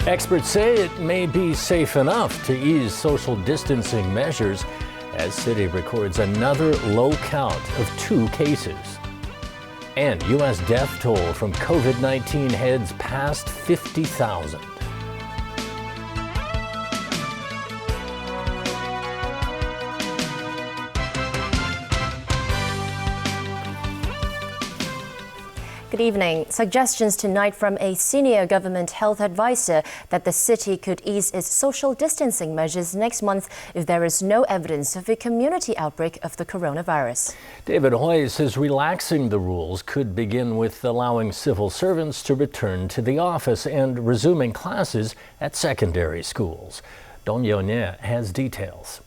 Experts say it may be safe enough to ease social distancing measures as city records another low count of 2 cases. And U.S. death toll from COVID-19 heads past 50,000. Good evening. Suggestions tonight from a senior government health advisor that the city could ease its social distancing measures next month if there is no evidence of a community outbreak of the coronavirus. David Hui says relaxing the rules could begin with allowing civil servants to return to the office and resuming classes at secondary schools. Dong Yonye has details.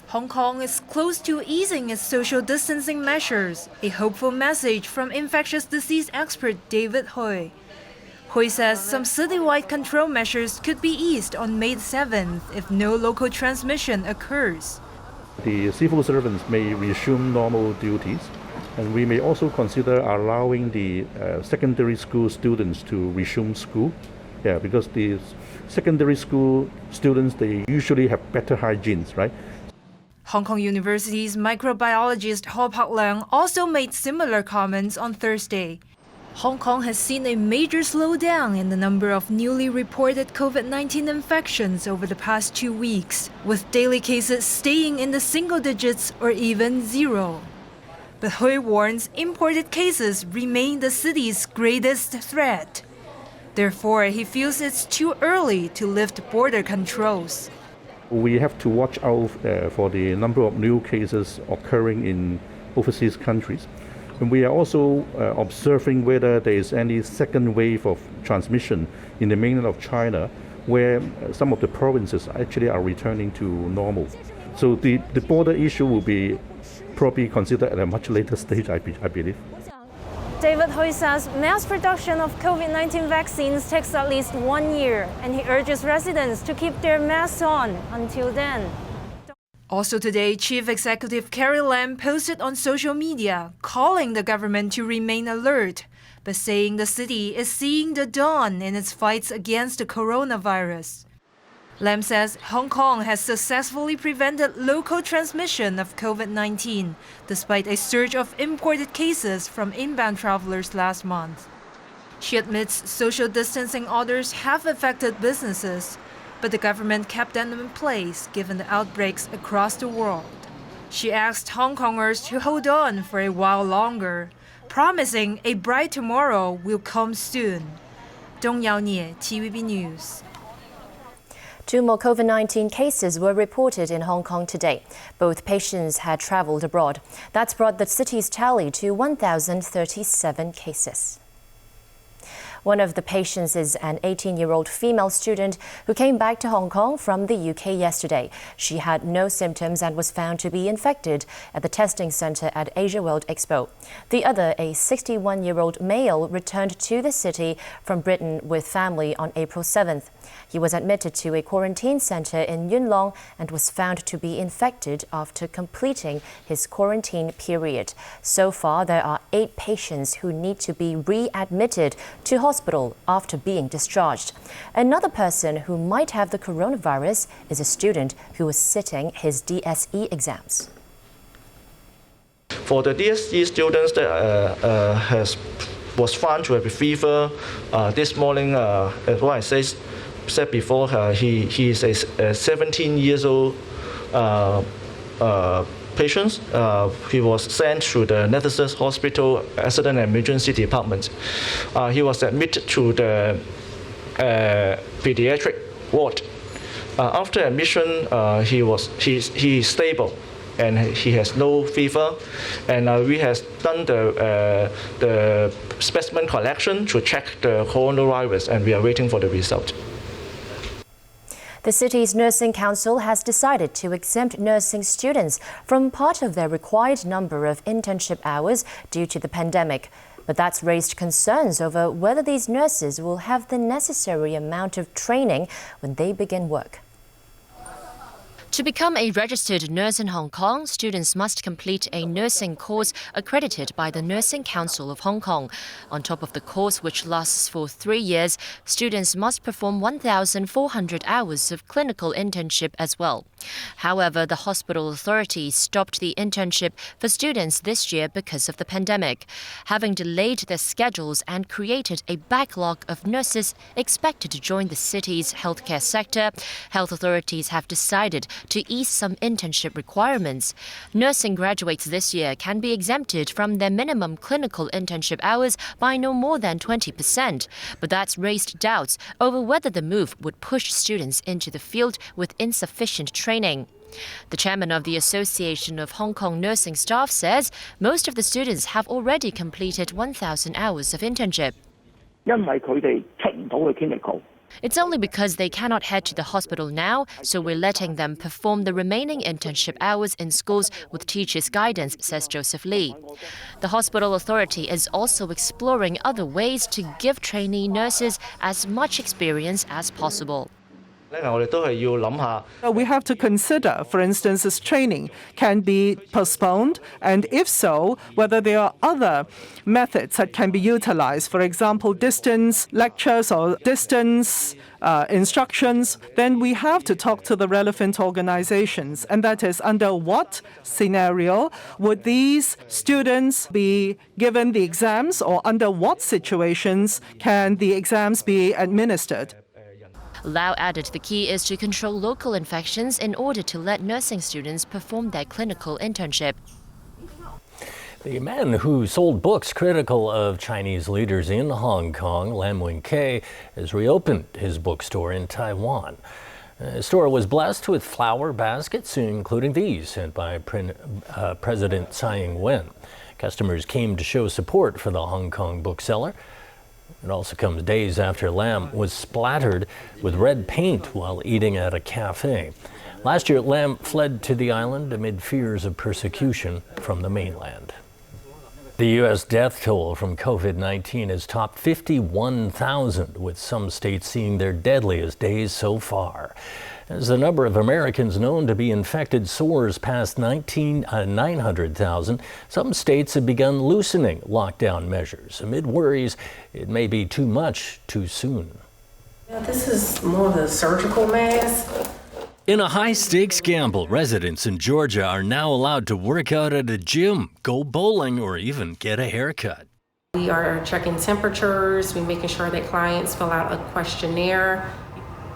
Hong Kong is close to easing its social distancing measures, a hopeful message from infectious disease expert David Hui. Hui says some citywide control measures could be eased on May 7th if no local transmission occurs. The civil servants may resume normal duties, and we may also consider allowing the secondary school students to resume school. Yeah, because the secondary school students, they usually have better hygiene, right? Hong Kong University's microbiologist Ho Pak Leung also made similar comments on Thursday. Hong Kong has seen a major slowdown in the number of newly reported COVID-19 infections over the past 2 weeks, with daily cases staying in the single digits or even 0. But Hui warns imported cases remain the city's greatest threat. Therefore, he feels it's too early to lift border controls. We have to watch out for the number of new cases occurring in overseas countries. And we are also observing whether there is any second wave of transmission in the mainland of China, where some of the provinces actually are returning to normal. So the border issue will be probably considered at a much later stage, I believe. David Hui says mass production of COVID-19 vaccines takes at least 1 year, and he urges residents to keep their masks on until then. Also today, Chief Executive Carrie Lam posted on social media calling the government to remain alert, but saying the city is seeing the dawn in its fights against the coronavirus. Lam says Hong Kong has successfully prevented local transmission of COVID-19, despite a surge of imported cases from inbound travelers last month. She admits social distancing orders have affected businesses, but the government kept them in place given the outbreaks across the world. She asked Hong Kongers to hold on for a while longer, promising a bright tomorrow will come soon. Dong Yaonie, TVB News. 2 more COVID-19 cases were reported in Hong Kong today. Both patients had traveled abroad. That's brought the city's tally to 1,037 cases. One of the patients is an 18-year-old female student who came back to Hong Kong from the UK yesterday. She had no symptoms and was found to be infected at the testing centre at Asia World Expo. The other, a 61-year-old male, returned to the city from Britain with family on April 7th. He was admitted to a quarantine centre in Yuen Long and was found to be infected after completing his quarantine period. So far, there are 8 patients who need to be readmitted to hospital after being discharged. Another person who might have the coronavirus is a student who was sitting his DSE exams. For the DSE students that was found to have a fever this morning, as what I said before, he is a 17 years old patient. He was sent to the Netherlands Hospital Accident and Emergency Department. He was admitted to the pediatric ward. After admission, he's stable and he has no fever. And we have done the specimen collection to check the coronavirus, and we are waiting for the result. The city's Nursing Council has decided to exempt nursing students from part of their required number of internship hours due to the pandemic. But that's raised concerns over whether these nurses will have the necessary amount of training when they begin work. To become a registered nurse in Hong Kong, students must complete a nursing course accredited by the Nursing Council of Hong Kong. On top of the course, which lasts for 3 years, students must perform 1,400 hours of clinical internship as well. However, the hospital authority stopped the internship for students this year because of the pandemic, having delayed their schedules and created a backlog of nurses expected to join the city's healthcare sector. Health authorities have decided to ease some internship requirements. Nursing graduates this year can be exempted from their minimum clinical internship hours by no more than 20%, but that's raised doubts over whether the move would push students into the field with insufficient training. The chairman of the Association of Hong Kong Nursing Staff says most of the students have already completed 1,000 hours of internship. 因為佢哋出唔到去 clinical。 It's only because they cannot head to the hospital now, so we're letting them perform the remaining internship hours in schools with teachers' guidance, says Joseph Lee. The hospital authority is also exploring other ways to give trainee nurses as much experience as possible. We have to consider, for instance, this training can be postponed, and if so, whether there are other methods that can be utilized, for example, distance lectures or distance instructions. Then we have to talk to the relevant organizations, and that is under what scenario would these students be given the exams, or under what situations can the exams be administered. Lau added the key is to control local infections in order to let nursing students perform their clinical internship. The man who sold books critical of Chinese leaders in Hong Kong, Lam Wing-kei, has reopened his bookstore in Taiwan. His store was blessed with flower baskets, including these sent by President Tsai Ing-wen. Customers came to show support for the Hong Kong bookseller. It also comes days after Lam was splattered with red paint while eating at a cafe. Last year, Lam fled to the island amid fears of persecution from the mainland. The U.S. death toll from COVID-19 has topped 51,000, with some states seeing their deadliest days so far. As the number of Americans known to be infected soars past 900,000, some states have begun loosening lockdown measures amid worries it may be too much too soon. This is more of a surgical mask. In a high-stakes gamble, residents in Georgia are now allowed to work out at a gym, go bowling, or even get a haircut. We are checking temperatures, we're making sure that clients fill out a questionnaire,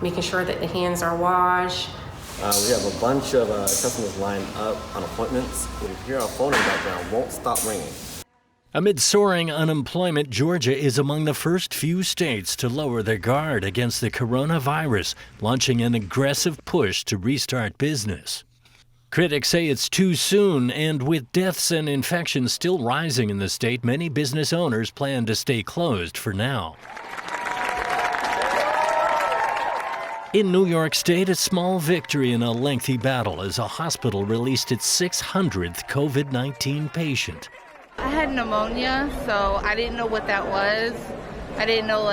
making sure that the hands are washed. We have a bunch of customers lined up on appointments. If you hear our phone in the background, won't stop ringing. Amid soaring unemployment, Georgia is among the first few states to lower their guard against the coronavirus, launching an aggressive push to restart business. Critics say it's too soon, and with deaths and infections still rising in the state, many business owners plan to stay closed for now. In New York State, a small victory in a lengthy battle as a hospital released its 600th COVID-19 patient. I had pneumonia, so I didn't know what that was. I didn't know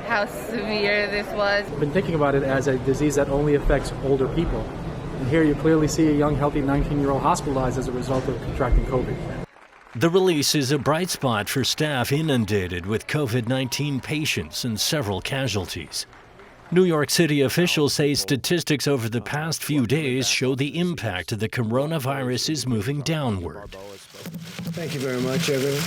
how severe this was. I've been thinking about it as a disease that only affects older people. And here you clearly see a young, healthy 19-year-old hospitalized as a result of contracting COVID. The release is a bright spot for staff inundated with COVID-19 patients and several casualties. New York City officials say statistics over the past few days show the impact of the coronavirus is moving downward. Thank you very much, everyone.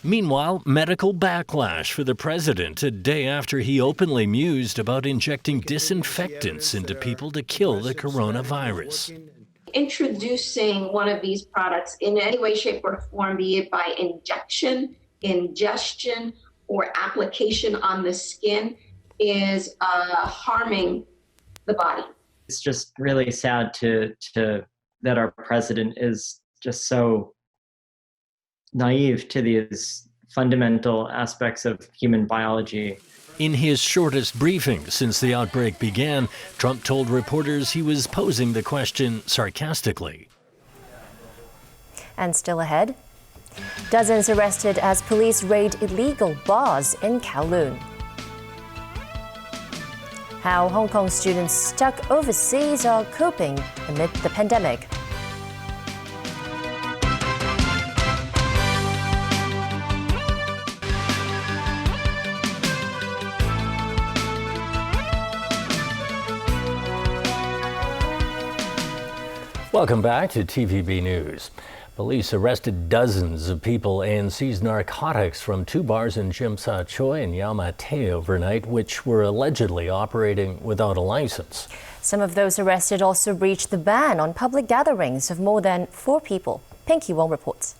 Meanwhile, medical backlash for the president a day after he openly mused about injecting disinfectants into people to kill the coronavirus. Introducing one of these products in any way, shape, or form, be it by injection, ingestion, or application on the skin, is harming the body. It's just really sad that our president is just so naive to these fundamental aspects of human biology. In his shortest briefing since the outbreak began, Trump told reporters he was posing the question sarcastically. And still ahead, dozens arrested as police raid illegal bars in Kowloon. How Hong Kong students stuck overseas are coping amid the pandemic. Welcome back to TVB News. Police arrested dozens of people and seized narcotics from 2 bars in Tsim Sha Tsui and Yau Ma Tei overnight, which were allegedly operating without a license. Some of those arrested also breached the ban on public gatherings of more than 4 people. Pinky Wong reports.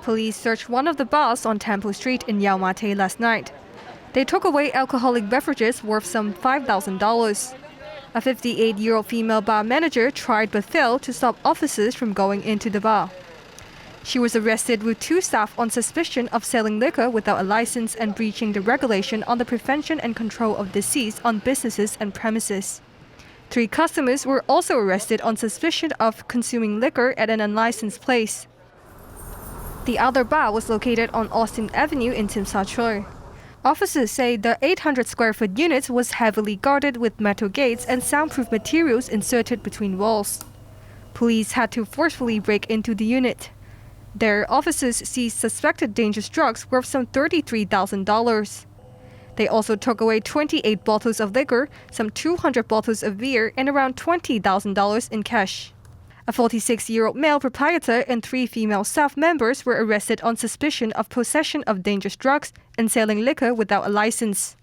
Police searched one of the bars on Temple Street in Yau Ma Tei last night. They took away alcoholic beverages worth some $5,000. A 58-year-old female bar manager tried but failed to stop officers from going into the bar. She was arrested with 2 staff on suspicion of selling liquor without a license and breaching the regulation on the prevention and control of disease on businesses and premises. 3 customers were also arrested on suspicion of consuming liquor at an unlicensed place. The other bar was located on Austin Avenue in Tsim Sha Tsui. Officers say the 800-square-foot unit was heavily guarded with metal gates and soundproof materials inserted between walls. Police had to forcefully break into the unit. There, officers seized suspected dangerous drugs worth some $33,000. They also took away 28 bottles of liquor, some 200 bottles of beer, and around $20,000 in cash. A 46-year-old male proprietor and 3 female staff members were arrested on suspicion of possession of dangerous drugs and selling liquor without a license.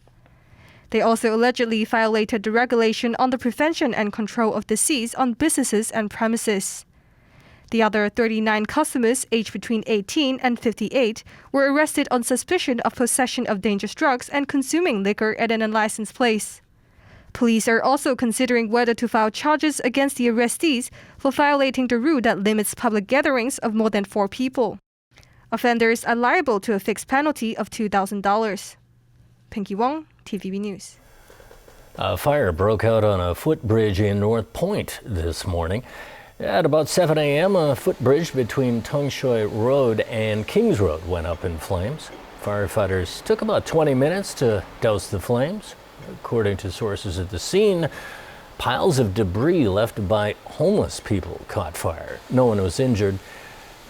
They also allegedly violated the regulation on the prevention and control of disease on businesses and premises. The other 39 customers aged between 18 and 58 were arrested on suspicion of possession of dangerous drugs and consuming liquor at an unlicensed place. Police are also considering whether to file charges against the arrestees for violating the rule that limits public gatherings of more than 4 people. Offenders are liable to a fixed penalty of $2,000. Pinky Wong, TVB News. A fire broke out on a footbridge in North Point this morning. At about 7 a.m., a footbridge between Tung Shui Road and Kings Road went up in flames. Firefighters took about 20 minutes to douse the flames. According to sources at the scene, piles of debris left by homeless people caught fire. No one was injured.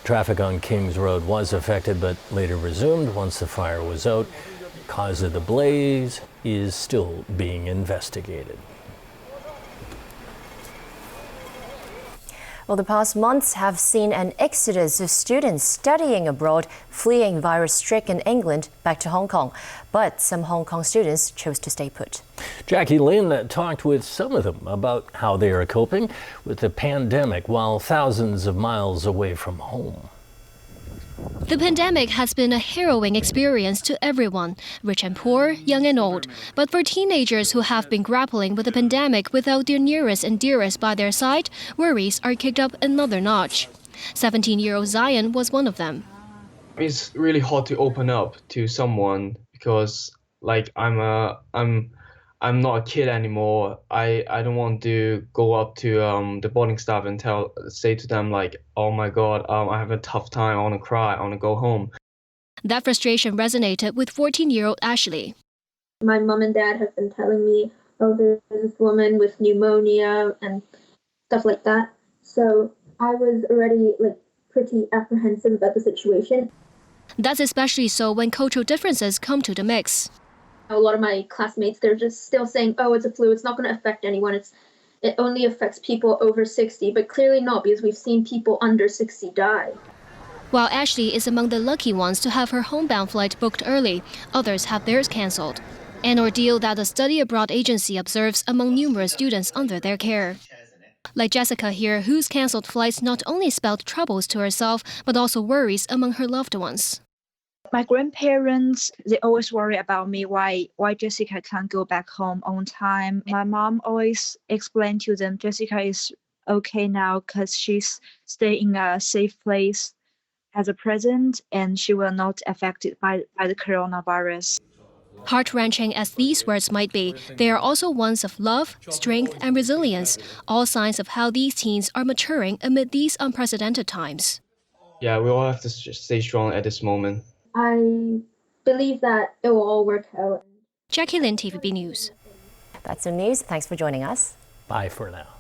Traffic on Kings Road was affected but later resumed once the fire was out. The cause of the blaze is still being investigated. Well, the past months have seen an exodus of students studying abroad, fleeing virus-stricken England back to Hong Kong. But some Hong Kong students chose to stay put. Jackie Lin talked with some of them about how they are coping with the pandemic while thousands of miles away from home. The pandemic has been a harrowing experience to everyone, rich and poor, young and old. But for teenagers who have been grappling with the pandemic without their nearest and dearest by their side, worries are kicked up another notch. 17-year-old Zion was one of them. It's really hard to open up to someone because, like, I'm not a kid anymore. I don't want to go up to the boarding staff and say to them like, oh my God, I have a tough time, I want to cry, I want to go home. That frustration resonated with 14-year-old Ashley. My mom and dad have been telling me, oh, there's this woman with pneumonia and stuff like that. So I was already pretty apprehensive about the situation. That's especially so when cultural differences come to the mix. A lot of my classmates, they're just still saying, oh, it's a flu, it's not going to affect anyone, it only affects people over 60, but clearly not, because we've seen people under 60 die. While Ashley is among the lucky ones to have her homebound flight booked early, others have theirs cancelled. An ordeal that the study abroad agency observes among numerous students under their care. Like Jessica here, whose cancelled flights not only spelled troubles to herself, but also worries among her loved ones. My grandparents, they always worry about me, why Jessica can't go back home on time. My mom always explained to them Jessica is okay now because she's staying in a safe place as a present and she will not affected by the coronavirus. Heart-wrenching as these words might be, they are also ones of love, strength, and resilience, all signs of how these teens are maturing amid these unprecedented times. Yeah, we all have to stay strong at this moment. I believe that it will all work out. Jackie Lin, TVB News. That's the news. Thanks for joining us. Bye for now.